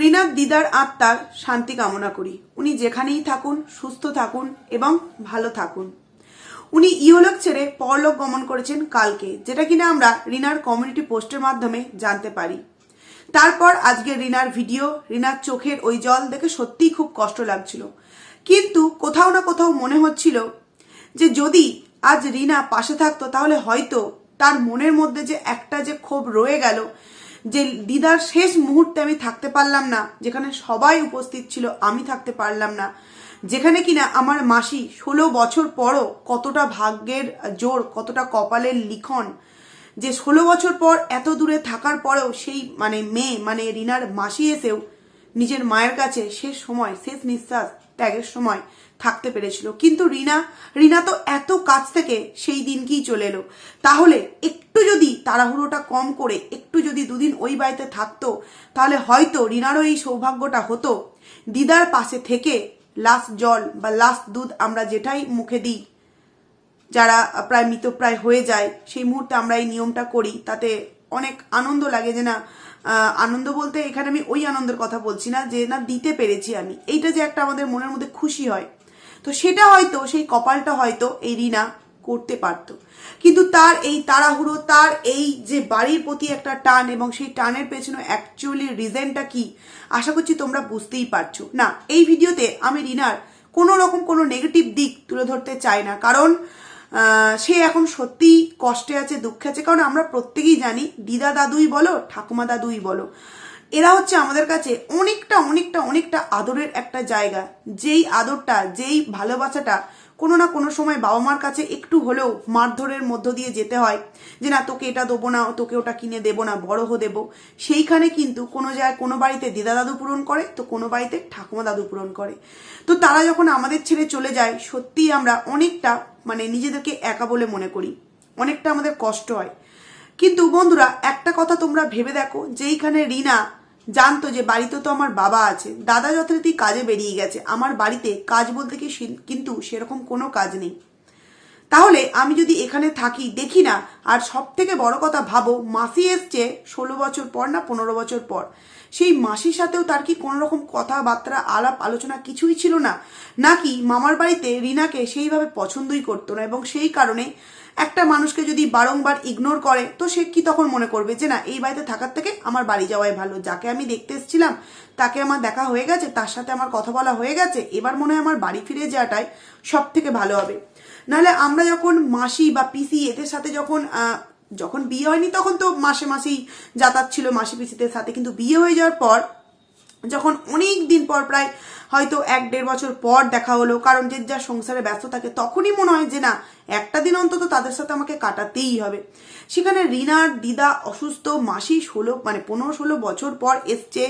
রিনার দিদার আত্মার শান্তি কামনা করি। উনি যেখানেই থাকুন সুস্থ থাকুন এবং ভালো থাকুন। উনি ইহলোক ছেড়ে পরলোক গমন করেছেন কালকে, যেটা কিনা আমরা রিনার কমিউনিটি পোস্টের মাধ্যমে জানতে পারি। তারপর আজকে রিনার ভিডিও, রিনার চোখের ওই জল দেখে সত্যিই খুব কষ্ট লাগছিল, কিন্তু কোথাও না কোথাও মনে হচ্ছিল যে যদি আজ রিনা পাশে থাকতো তাহলে হয়তো তার মনের মধ্যে যে একটা যে ক্ষোভ রয়ে গেল, যে দিদার শেষ মুহূর্তে আমি থাকতে পারলাম না, যেখানে সবাই উপস্থিত ছিল আমি থাকতে পারলাম না, যেখানে কিনা আমার মাসি 16 বছর পরও কতটা ভাগ্যের জোর, কতটা কপালের লিখন, যে 16 বছর পর এত দূরে থাকার পরেও সেই মেয়ে রিনার মাসি এসেও নিজের মায়ের কাছে শেষ সময়, শেষ নিঃশ্বাস ত্যাগের সময় থাকতে পেরেছিল। কিন্তু রিনা তো এত কাছ থেকে সেই দিনকেই চলে এলো। তাহলে একটু যদি তাড়াহুড়োটা কম করে একটু যদি দুদিন ওই বাড়িতে থাকতো, তাহলে হয়তো রিনারও এই সৌভাগ্যটা হতো দিদার পাশে থেকে লাস্ট জল বা লাস্ট দুধ আমরা যেটাই মুখে দিই, যারা প্রায় মৃতপ্রায় হয়ে যায়, সেই মুহূর্তে আমরা এই নিয়মটা করি, তাতে অনেক আনন্দ লাগে। যে না, আনন্দ বলতে এখানে আমি ওই আনন্দের কথা বলছি না, যে না দিতে পেরেছি আমি, এইটা যে একটা আমাদের মনের মধ্যে খুশি হয়, তো সেটা হয়তো সেই কপালটা হয়তো এই রিনা করতে পারত। কিন্তু তার এই তাড়াহুড়ো, তার এই যে বাড়ির প্রতি একটা টান, এবং সেই টানের পেছনে অ্যাকচুয়ালি রিজনটা কি, আশা করছি তোমরা বুঝতেই পারছো। না, এই ভিডিওতে আমি রিনার কোনো রকম কোনো নেগেটিভ দিক তুলে ধরতে চাই না, কারণ সে এখন সত্যিই কষ্টে আছে, দুঃখে আছে। কারণ আমরা প্রত্যেকেই জানি, দিদা দাদুই বলো, ঠাকুমা দাদুই বলো, এরা হচ্ছে আমাদের কাছে অনেকটা অনেকটা অনেকটা আদরের একটা জায়গা। যেই আদরটা, যেই ভালোবাসাটা কোনো না কোনো সময় বাবা মার কাছে একটু হলেও মারধরের মধ্য দিয়ে যেতে হয়, যে না তোকে এটা দেবো না, তোকে ওটা কিনে দেবো না, বড় হো দেবো, সেইখানে কিন্তু কোনো জায়গায় কোনো বাড়িতে দিদা দাদু পূরণ করে, তো কোনো বাড়িতে ঠাকুমা দাদু পূরণ করে। তো তারা যখন আমাদের ছেড়ে চলে যায়, সত্যিই আমরা অনেকটা নিজেদেরকে একা বলে মনে করি, অনেকটা আমাদের কষ্ট হয়। কিন্তু বন্ধুরা, একটা কথা তোমরা ভেবে দেখো, যেইখানে রিনা জানতো যে বাড়িতে তো আমার বাবা আছে, দাদা যথারীতি কাজে বেরিয়ে গেছে, আমার বাড়িতে কাজ বলতে কি কিন্তু সেরকম কোনো কাজ নেই, তাহলে আমি যদি এখানে থাকি দেখি না। আর সব থেকে বড় কথা ভাবো, মাসি এসছে 16 বছর পর না 15 বছর পর, সেই মাসির সাথেও তার কি কোনো রকম কথাবার্তা আলাপ আলোচনা কিছুই ছিল না, নাকি মামার বাড়িতে রিনাকে সেইভাবে পছন্দই করতো না, এবং সেই কারণে একটা মানুষকে যদি বারংবার ইগনোর করে, তো সে কি তখন মনে করবে যে না, এই বাড়িতে থাকার থেকে আমার বাড়ি যাওয়াই ভালো, যাকে আমি দেখতে এসেছিলাম তাকে আমার দেখা হয়ে গেছে, তার সাথে আমার কথা বলা হয়ে গেছে, এবার মনে হয় আমার বাড়ি ফিরে যাওয়াটাই সব থেকে ভালো হবে। নাহলে আমরা যখন মাসি বা পিসি এদের সাথে যখন বিয়ে হয়নি তখন তো মাসে মাসেই যাতায়াত ছিল মাসি পিসিদের সাথে, কিন্তু বিয়ে হয়ে যাওয়ার পর যখন অনেক দিন পর, প্রায় হয়তো 1-1.5 বছর পর দেখা হলো, কারণ যে যার সংসারে ব্যস্ত থাকে, তখনই মনে হয় যে না, একটা দিন অন্তত তাদের সাথে আমাকে কাটাতেই হবে। সেখানে রিনার দিদা অসুস্থ, মাসি 15-16 বছর পর এসছে,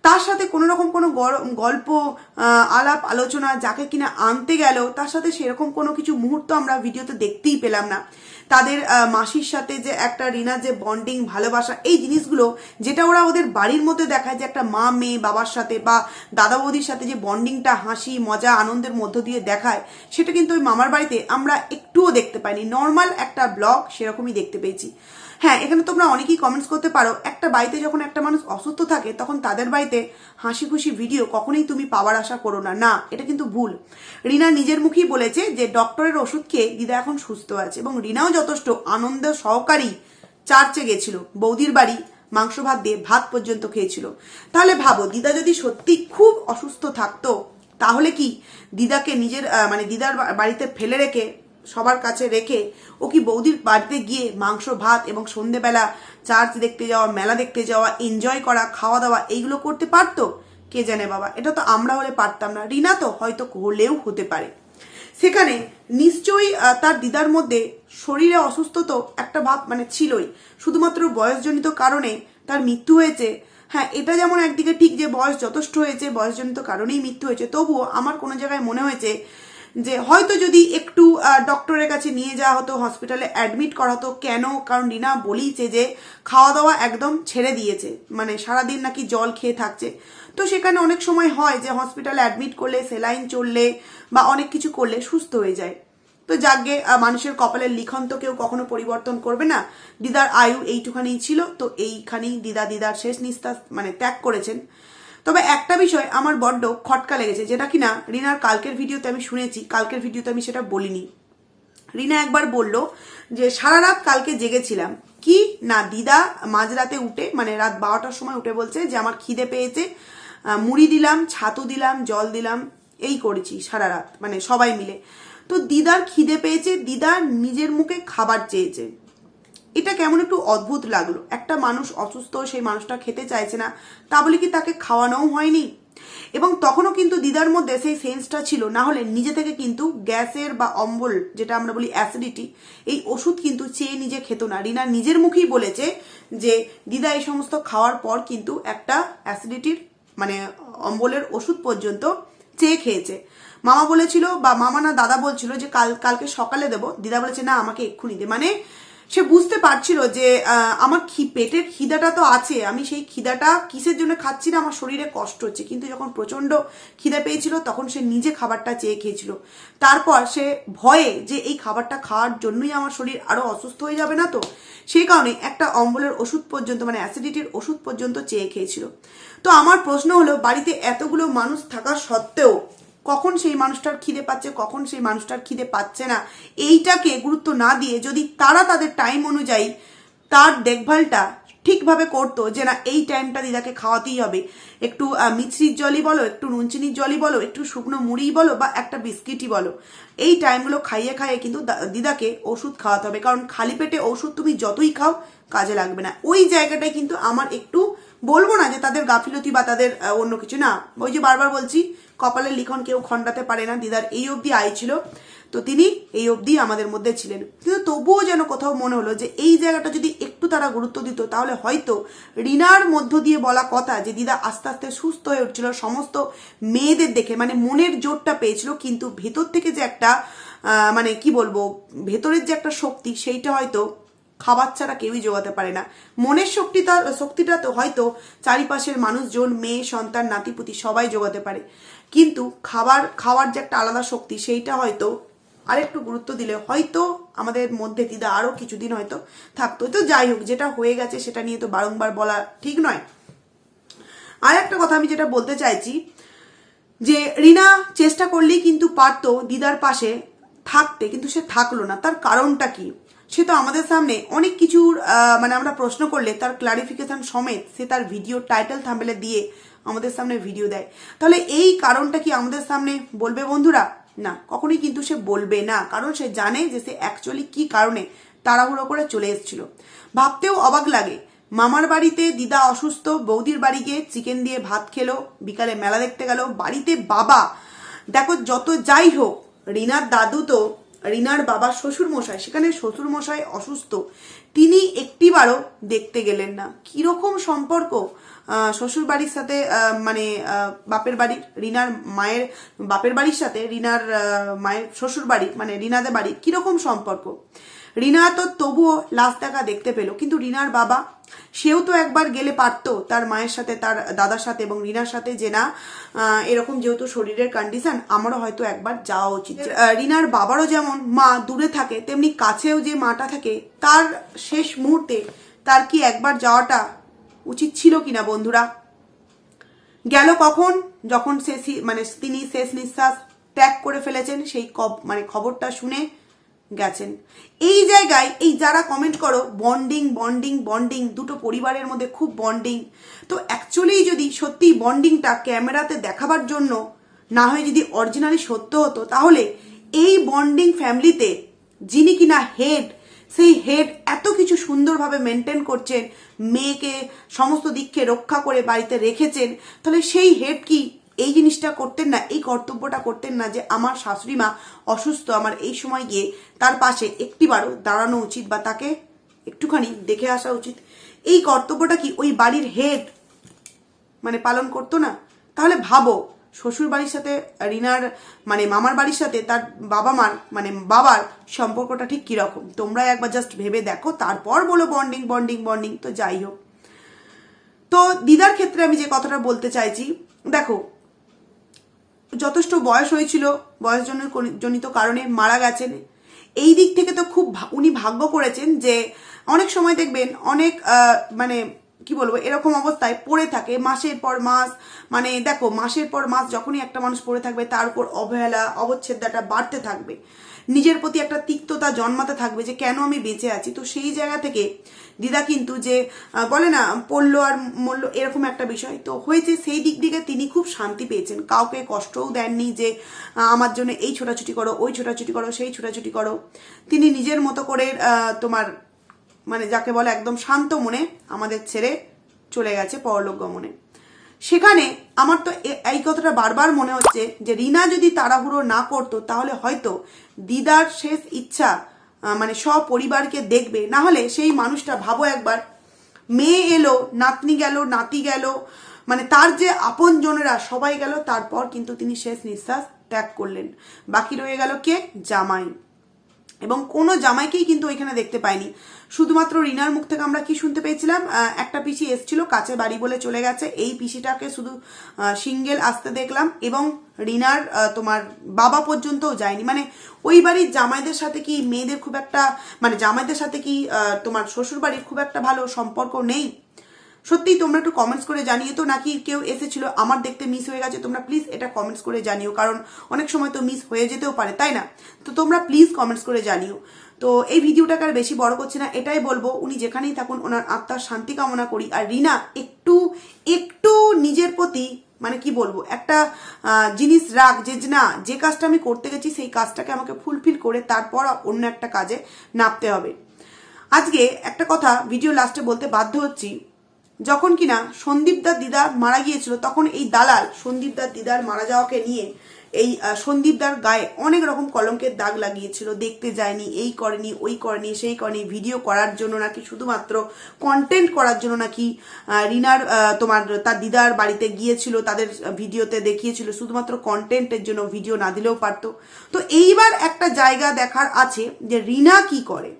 তার সাথে কোনো রকম কোনো গল্প আলাপ আলোচনা, যাকে কিনা আনতে গেল, তার সাথে সেরকম কোনো কিছু মুহূর্ত আমরা ভিডিওতে দেখতেই পেলাম না। তাদের মাসির সাথে যে একটা রিনার যে বন্ডিং, ভালোবাসা, এই জিনিসগুলো যেটা ওরা ওদের বাড়ির মধ্যে দেখায়, যে একটা মা মেয়ে বাবার সাথে বা দাদা বৌদির সাথে যে বন্ডিংটা হাসি মজা আনন্দের মধ্য দিয়ে দেখায়, সেটা কিন্তু ওই মামার বাড়িতে আমরা একটুও দেখতে পাইনি। নর্মাল একটা ব্লগ সেরকমই দেখতে পেয়েছি। হ্যাঁ, এখানে তোমরা অনেকেই কমেন্টস করতে পারো, একটা বাড়িতে যখন একটা মানুষ অসুস্থ থাকে, তখন তাদের বাড়িতে হাসি খুশি ভিডিও কখনোই তুমি পাওয়ার আশা করো না। না, এটা কিন্তু ভুল। রিনা নিজের মুখেই বলেছে যে ডক্টরের ওষুধ খেয়ে দিদা এখন সুস্থ আছে, এবং রিনাও যথেষ্ট আনন্দ সহকারী চার্চে গেছিল, বৌদির বাড়ি মাংস ভাত দিয়ে ভাত পর্যন্ত খেয়েছিল। তাহলে ভাবো, দিদা যদি সত্যি খুব অসুস্থ থাকতো, তাহলে কি দিদাকে নিজের দিদার বাড়িতে ফেলে রেখে, সবার কাছে রেখে, ও কি বৌদির বাড়িতে গিয়ে মাংস ভাত এবং সন্ধেবেলা চার্চ দেখতে যাওয়া, মেলা দেখতে যাওয়া, এনজয় করা, খাওয়া দাওয়া, এইগুলো করতে পারতো? কে জানে বাবা, এটা তো আমরা হলে পারতাম না, রিনা তো হয়তো হলেও হতে পারে। সেখানে নিশ্চয়ই তার দিদার মধ্যে শরীরে অসুস্থ তো একটা ভাব ছিলই, শুধুমাত্র বয়সজনিত কারণে তার মৃত্যু হয়েছে। হ্যাঁ, এটা যেমন একদিকে ঠিক যে বয়স যথেষ্ট হয়েছে, বয়সজনিত কারণেই মৃত্যু হয়েছে, তবুও আমার কোনো জায়গায় মনে হয়েছে যে হয়তো যদি একটু ডক্টরের কাছে নিয়ে যাওয়া হতো, হসপিটালে অ্যাডমিট করা হতো। কেন? কারণ রিনা বলিছে যে খাওয়া দাওয়া একদম ছেড়ে দিয়েছে, সারাদিন নাকি জল খেয়ে থাকছে। তো সেখানে অনেক সময় হয় যে হসপিটালে অ্যাডমিট করলে, সেলাইন চললে বা অনেক কিছু করলে সুস্থ হয়ে যায়। তো যাকে মানুষের কপালের লিখন তো কেউ কখনো পরিবর্তন করবে না। দিদার আয়ু এইটুখানেই ছিল, তো এইখানেই দিদার শেষ নিঃশ্বাস ত্যাগ করেছেন। তো তবে একটা বিষয় আমার বড্ড খটকা লেগেছে, যেটা কিনা রিনার কালকের ভিডিওতে আমি শুনেছি, কালকের ভিডিওতে আমি সেটা বলিনি। রিনা একবার বলল যে সারা রাত কালকে জেগেছিলাম, কি না দিদা মাঝরাতে উঠে মানে রাত 12টার সময় উঠে বলছে যে আমার খিদে পেয়েছে, মুড়ি দিলাম, ছাতু দিলাম, জল দিলাম, এই করেছি সারা রাত মানে সবাই মিলে। তো দিদার খিদে পেয়েছে, দিদা নিজের মুখে খাবার চেয়েছে। এটা কেমন একটু অদ্ভুত লাগলো। একটা মানুষ অসুস্থ, সেই মানুষটা খেতে চাইছে না, তা বলে কি তাকে খাওয়ানোও হয়নি? এবং তখনও কিন্তু দিদার মধ্যে সেই সেন্সটা ছিল, না হলে নিজে থেকে কিন্তু গ্যাসের বা অম্বল যেটা আমরা বলি অ্যাসিডিটি, এই ওষুধ কিন্তু চেয়ে নিজে খেত না। রিনা নিজের মুখেই বলেছে যে দিদা এই সমস্ত খাওয়ার পর কিন্তু একটা অ্যাসিডিটির মানে অম্বলের ওষুধ পর্যন্ত চেয়ে খেয়েছে। মামা বলেছিল বা মামা না দাদা বলছিল যে কালকে সকালে দেবো, দিদা বলেছে না আমাকে এক্ষুনি দে। মানে সে বুঝতে পারছিল যে আমার পেটের খিদাটা তো আছে, আমি সেই খিদাটা কিসের জন্য খাচ্ছি না, আমার শরীরে কষ্ট হচ্ছে। কিন্তু যখন প্রচন্ড খিদা পেয়েছিল তখন সে নিজে খাবারটা চেয়ে খেয়েছিল। তারপর সে ভয়ে যে এই খাবারটা খাওয়ার জন্যই আমার শরীর আরো অসুস্থ হয়ে যাবে না, তো সেই কারণে একটা অম্বলের ওষুধ পর্যন্ত মানে অ্যাসিডিটির ওষুধ পর্যন্ত চেয়ে খেয়েছিল। তো আমার প্রশ্ন হলো, বাড়িতে এতগুলো মানুষ থাকা সত্ত্বেও কখন সেই মানুষটার খিদে পাচ্ছে, কখন সেই মানুষটার খিদে পাচ্ছে না, এইটাকে গুরুত্ব না দিয়ে যদি তারা তাদের টাইম অনুযায়ী তার দেখভালটা ঠিকভাবে করতো, যে না এই টাইমটা দিদাকে খাওয়াতেই হবে, একটু মিছরির জলই বলো, একটু নুনচিনির জলই বলো, একটু শুকনো মুড়িই বলো বা একটা বিস্কিটই বলো, এই টাইমগুলো খাইয়ে খাইয়ে কিন্তু দিদাকে ওষুধ খাওয়াতে হবে। কারণ খালি পেটে ওষুধ তুমি যতই খাও কাজে লাগবে না। ওই জায়গাটায় কিন্তু আমার একটু, বলবো না যে তাদের গাফিলতি বা তাদের অন্য কিছু না, ওই যে বারবার বলছি কপালের লিখন কেউ খণ্ডাতে পারে না। দিদার এই অবধি আয় ছিল, তো তিনি এই অবধি আমাদের মধ্যে ছিলেন। কিন্তু তবুও যেন কোথাও মনে হলো যে এই জায়গাটা যদি একটু তারা গুরুত্ব দিত, তাহলে হয়তো রিনার মধ্য দিয়ে বলা কথা যে দিদা আস্তে আস্তে সুস্থ হয়ে উঠছিল সমস্ত মেয়েদের দেখে, মানে মনের জোরটা পেয়েছিল, কিন্তু ভেতর থেকে যে একটা মানে কি বলবো ভেতরের যে একটা শক্তি, সেইটা হয়তো খাবার ছাড়া কেউই জোগাতে পারে না। মনের শক্তিটা তো চারিপাশের মানুষজন, মেয়ে সন্তান নাতিপুতি সবাই জোগাতে পারে, কিন্তু খাওয়ার যে একটা আলাদা শক্তি, সেইটা হয়তো আরেকটু গুরুত্ব দিলে হয়তো আমাদের মধ্যে দিদা আরো কিছুদিন হয়তো থাকতো। তো যাই হোক, যেটা হয়ে গেছে সেটা নিয়ে তো বারংবার বলা ঠিক নয়। আর একটা কথা আমি যেটা বলতে চাইছি, যে রিনা চেষ্টা করলেই কিন্তু পারতো দিদার পাশে থাকতে, কিন্তু সে থাকলো না। তার কারণটা কি? সে তো আমাদের সামনে অনেক কিছুর মানে আমরা প্রশ্ন করলে তার ক্লারিফিকেশন সমেত সে তার ভিডিও টাইটেল থাম্বনেলে দিয়ে আমাদের সামনে ভিডিও দেয়। তাহলে এই কারণটা কি আমাদের সামনে বলবে বন্ধুরা? না, কখনোই কিন্তু সে বলবে না, কারণ সে জানে যে সে অ্যাকচুয়ালি কি কারণে তাড়াহুড়ো করে চলে এসেছিল। ভাবতেও অবাক লাগে, মামার বাড়িতে দিদা অসুস্থ, বৌদির বাড়ি গিয়ে চিকেন দিয়ে ভাত খেলো, বিকালে মেলা দেখতে গেল, বাড়িতে বাবা দেখো যত যাই হোক রিনার দাদু তো রিনার বাবার শ্বশুর মশাই, সেখানে শ্বশুর মশাই অসুস্থ, তিনি একটিবারও দেখতে গেলেন না। কিরকম সম্পর্ক শ্বশুর বাড়ির সাথে মানে বাপের বাড়ির রিনার মায়ের বাপের বাড়ির সাথে রিনার মায়ের শ্বশুর বাড়ি মানে রিনাদের বাড়ি কিরকম সম্পর্ক? রিনা তো তবুও লাশ দেখা দেখতে পেল, কিন্তু রিনার বাবা সেও তো একবার গেলে পারতো তার মায়ের সাথে, তার দাদার সাথে এবং রিনার সাথে, যে না এরকম যেহেতু শরীরের কন্ডিশন আমারও হয়তো একবার যাওয়া উচিত। রিনার বাবারও যেমন মা দূরে থাকে, তেমনি কাছেও যে মাটা থাকে, তার শেষ মুহূর্তে তার কি একবার যাওয়াটা উচিত ছিল কিনা বন্ধুরা? গেল কখন? যখন মানে তিনি শেষ নিঃশ্বাস ত্যাগ করে ফেলেছেন, সেই খবরটা শুনে গেছেন। এই জায়গায় এই যারা কমেন্ট করো বন্ডিং বন্ডিং বন্ডিং, দুটো পরিবারের মধ্যে খুব বন্ডিং, তো অ্যাকচুয়ালি যদি সত্যি বন্ডিংটা ক্যামেরাতে দেখাবার জন্য না হয় যদি অরিজিনালি সত্য হতো, তাহলে এই বন্ডিং ফ্যামিলিতে যিনি কিনা হেড, সেই হেড এত কিছু সুন্দরভাবে মেনটেন করছেন, মেয়েকে সমস্ত দিককে রক্ষা করে বাড়িতে রেখেছেন, তাহলে সেই হেড কি এই জিনিসটা করতেন না, এই কর্তব্যটা করতেন না যে আমার শাশুড়ি মা অসুস্থ, আমার এই সময় গিয়ে তার পাশে একটিবারও দাঁড়ানো উচিত বা তাকে একটুখানি দেখে আসা উচিত? এই কর্তব্যটা কি ওই বাড়ির হেড মানে পালন করতো না? তাহলে ভাবো শ্বশুর বাড়ির সাথে রিনার মানে মামার বাড়ির সাথে তার বাবা মার মানে বাবার সম্পর্কটা ঠিক কিরকম, তোমরা একবার জাস্ট ভেবে দেখো, তারপর বলো বন্ডিং বন্ডিং বন্ডিং। তো যাই হোক, তো দিদার ক্ষেত্রে আমি যে কথাটা বলতে চাইছি, দেখো যথেষ্ট বয়স হয়েছিল, বয়স জনিত কারণে মারা গেছেন। এই দিক থেকে তো খুব উনি ভাগ্য করেছেন যে অনেক সময় দেখবেন অনেক মানে কি বলবো, এরকম অবস্থায় পড়ে থাকে মাসের পর মাস। মানে দেখো, মাসের পর মাস যখনই একটা মানুষ পড়ে থাকবে তার উপর অবহেলা অবচ্ছেদাটা বাড়তে থাকবে, নিজের প্রতি একটা তিক্ততা জন্মাতে থাকবে যে কেন আমি বেঁচে আছি। তো সেই জায়গা থেকে দিদা কিন্তু যে বলে না পড়লো আর মরলো, এরকম একটা বিষয় তো হয়েছে, সেই দিক থেকে তিনি খুব শান্তি পেয়েছেন। কাউকে কষ্টও দেননি যে আমার জন্য এই ছোটাছুটি করো, ওই ছোটাছুটি করো, সেই ছোটাছুটি করো। তিনি নিজের মতো করে তোমার মানে যাকে বলে একদম শান্ত মনে আমাদের ছেড়ে চলে গেছে পরলোক গমনে। সেখানে আমার তো এই কথাটা বারবার মনে হচ্ছে যে রিনা যদি তাড়াহুড়ো না করতো তাহলে হয়তো দিদার শেষ ইচ্ছা মানে সপরিবারকে দেখবে। না হলে সেই মানুষটা, ভাবো একবার, মেয়ে এলো, নাতনি গেল, নাতি গেল, মানে তার যে আপন জনেরা সবাই গেল, তারপর কিন্তু তিনি শেষ নিঃশ্বাস ত্যাগ করলেন। বাকি রয়ে গেল কে? জামাই। এবং কোনো জামাইকেই কিন্তু ওইখানে দেখতে পাইনি। শুধুমাত্র রিনার মুখ থেকে আমরা কি শুনতে পেয়েছিলাম, একটা পিসি এসছিল, কাছে বাড়ি বলে চলে গেছে, এই পিসিটাকে শুধু সিঙ্গেল আসতে দেখলাম। এবং রিনার তোমার বাবা পর্যন্তও যায়নি। মানে ওই বাড়ির জামাইদের সাথে কি মেয়েদের খুব একটা, মানে জামাইদের সাথে কি তোমার শ্বশুর বাড়ির খুব একটা ভালো সম্পর্ক নেই? সত্যি তোমরা একটু কমেন্টস করে জানিয়ে তো, নাকি কেউ এসেছিল আমার দেখতে মিস হয়ে গেছে, তোমরা প্লিজ এটা কমেন্টস করে জানিও, কারণ অনেক সময় তো মিস হয়ে যেতেও পারে, তাই না? তো তোমরা প্লিজ কমেন্টস করে জানিও। তো এই ভিডিওটাকে আর বেশি বড় করছি না, এটাই বলবো উনি যেখানেই থাকুন ওনার আত্মার শান্তি কামনা করি। আর রিনা একটু একটু নিজের প্রতি মানে কি বলবো একটা জিনিস রাখ, যে না, যে কাজটা আমি করতে গেছি সেই কাজটাকে আমাকে ফুলফিল করে তারপর অন্য একটা কাজে নামতে হবে। আজকে একটা কথা ভিডিও লাস্টে বলতে বাধ্য হচ্ছি, যখন কিনা সন্দীপদার দিদা মারা গিয়েছিল তখন এই দালাল সন্দীপদার দিদার মারা যাওয়াকে নিয়ে এই সন্দীপদার গায়ে অনেক রকম কলঙ্কের দাগ লাগিয়েছিল। দেখতে যায়নি, এই করেনি, ওই করেনি, সেই করেনি, ভিডিও করার জন্য নাকি, শুধুমাত্র কন্টেন্ট করার জন্য নাকি রিনার তোমার তার দিদার বাড়িতে গিয়েছিল, তাদের ভিডিওতে দেখিয়েছিল শুধুমাত্র কন্টেন্টের জন্য, ভিডিও না দিলেও পারতো। তো এইবার একটা জায়গা দেখার আছে যে রিনা কি করে।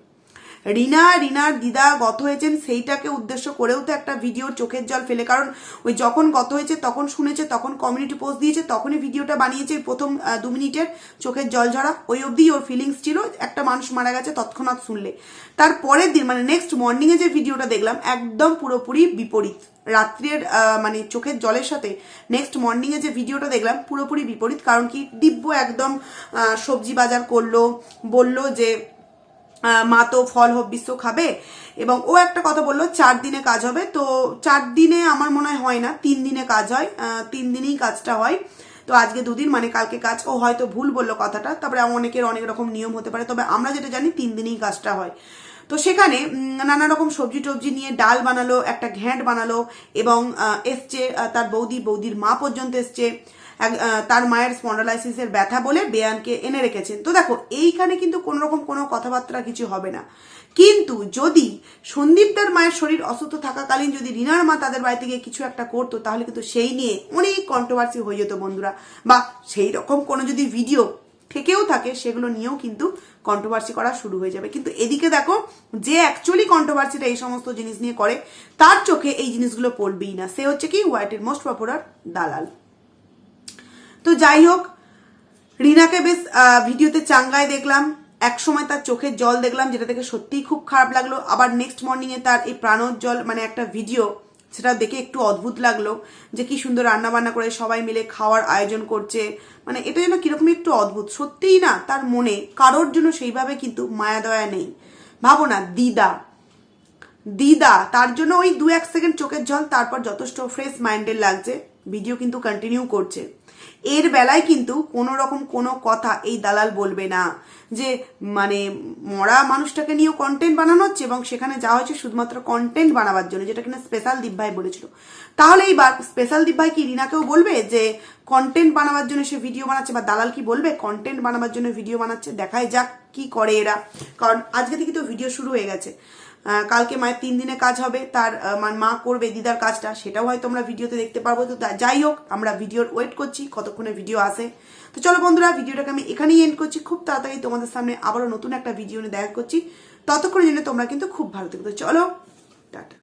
রিনার দিদা গত হয়েছেন সেইটাকে উদ্দেশ্য করেও তো একটা ভিডিও চোখের জল ফেলে, কারণ ওই যখন গত হয়েছে তখন শুনেছে, তখন কমিউনিটি পোস্ট দিয়েছে, তখনই ভিডিওটা বানিয়েছে। প্রথম 2 মিনিটের চোখের জল ঝরা, ওই অবধি ওর ফিলিংস ছিল, একটা মানুষ মারা গেছে তৎক্ষণাৎ শুনলে। তার পরের দিন মানে নেক্সট মর্নিংয়ে যে ভিডিওটা দেখলাম একদম পুরোপুরি বিপরীত। রাত্রের মানে চোখের জলের সাথে নেক্সট মর্নিংয়ে যে ভিডিওটা দেখলাম পুরোপুরি বিপরীত। কারণ কি, দিব্য একদম সবজি বাজার করলো, বললো যে মা তো ফল হবিষ্য খাবে, এবং ও একটা কথা বললো 4 দিনে কাজ হবে। তো 4 দিনে আমার মনে হয় না, 3 দিনে কাজ হয়, 3 দিনেই কাজটা হয়। তো আজকে 2 দিন মানে কালকে কাজ, ও হয়তো ভুল বললো কথাটা, তারপরে অনেকের অনেক রকম নিয়ম হতে পারে, তবে আমরা যেটা জানি 3 দিনেই কাজটা হয়। তো সেখানে নানা রকম সবজি টবজি নিয়ে ডাল বানালো, একটা ঘ্যাঁট বানালো, এবং এসছে তার বৌদির মা পর্যন্ত এসছে। তার মায়ের স্পন্ডালাইসিসের ব্যথা বলে বেয়ানকে এনে রেখেছেন। তো দেখো, এইখানে কিন্তু কোনো রকম কোনো কথাবার্তা কিছু হবে না। কিন্তু যদি সন্দীপদার মায়ের শরীর অসুস্থ থাকাকালীন যদি রিনার মা তাদের বাড়ি থেকে কিছু একটা করতো, তাহলে কিন্তু সেই নিয়ে অনেক কন্ট্রোভার্সি হয়ে যেত বন্ধুরা, বা সেই রকম কোনো যদি ভিডিও থেকেও থাকে সেগুলো নিয়েও কিন্তু কন্ট্রোভার্সি করা শুরু হয়ে যাবে। কিন্তু এদিকে দেখো, যে অ্যাকচুয়ালি কন্ট্রোভার্সিটা এই সমস্ত জিনিস নিয়ে করে, তার চোখে এই জিনিসগুলো পড়বেই না। সে হচ্ছে কি ওয়াইটির মোস্ট পপুলার দালাল। তো যাই হোক, রিনাকে বেশ ভিডিওতে চাঙ্গায় দেখলাম, এক সময় তার চোখের জল দেখলাম, যেটা দেখে সত্যিই খুব খারাপ লাগলো। আবার নেক্সট মর্নিংয়ে তার এই প্রাণোজ্জ্বল মানে একটা ভিডিও, সেটা দেখে একটু অদ্ভুত লাগলো, যে কি সুন্দর রান্না বান্না করে সবাই মিলে খাওয়ার আয়োজন করছে। মানে এটা যেন কিরকম একটু অদ্ভুত। সত্যিই না, তার মনে কারোর জন্য সেইভাবে কিন্তু মায়া দয়া নেই। ভাবো না, দিদা তার জন্য ওই 2-1 সেকেন্ড চোখের জল, তারপর যথেষ্ট ফ্রেশ মাইন্ডের লাগছে, ভিডিও কিন্তু কন্টিনিউ করছে। এর বেলায় কিন্তু কোনো রকম কোনো কথা এই দালাল বলবে না, যে মানে মরা মানুষটাকে নিয়েও কন্টেন্ট বানানো হচ্ছে, এবং সেখানে যাওয়া হচ্ছে শুধুমাত্র কন্টেন্ট বানাবার জন্য, যেটা কিনা স্পেশাল দীপ ভাই বলেছিল। তাহলে এইবার স্পেশাল দীপ ভাই কি রিনাকেও বলবে যে কন্টেন্ট বানাবার জন্য সে ভিডিও বানাচ্ছে, বা দালাল কি বলবে কন্টেন্ট বানাবার জন্য ভিডিও বানাচ্ছে? দেখাই যাক কি করে এরা, কারণ আজকে থেকে তো ভিডিও শুরু হয়ে গেছে। কালকে মায়ের 3 দিনে কাজ হবে, তার মা করবে দিদার কাজটা, সেটাও হয়তো আমরা ভিডিওতে দেখতে পারবো। তো যাই হোক, আমরা ভিডিওর ওয়েট করছি কতক্ষণে ভিডিও আসে। তো চলো বন্ধুরা, ভিডিওটাকে আমি এখানেই এন্ড করছি। খুব তাড়াতাড়ি তোমাদের সামনে আবারও নতুন একটা ভিডিও নিয়ে দেখা করছি। ততক্ষণের জন্য তোমরা কিন্তু খুব ভালো থেকো। চলো, টাটা।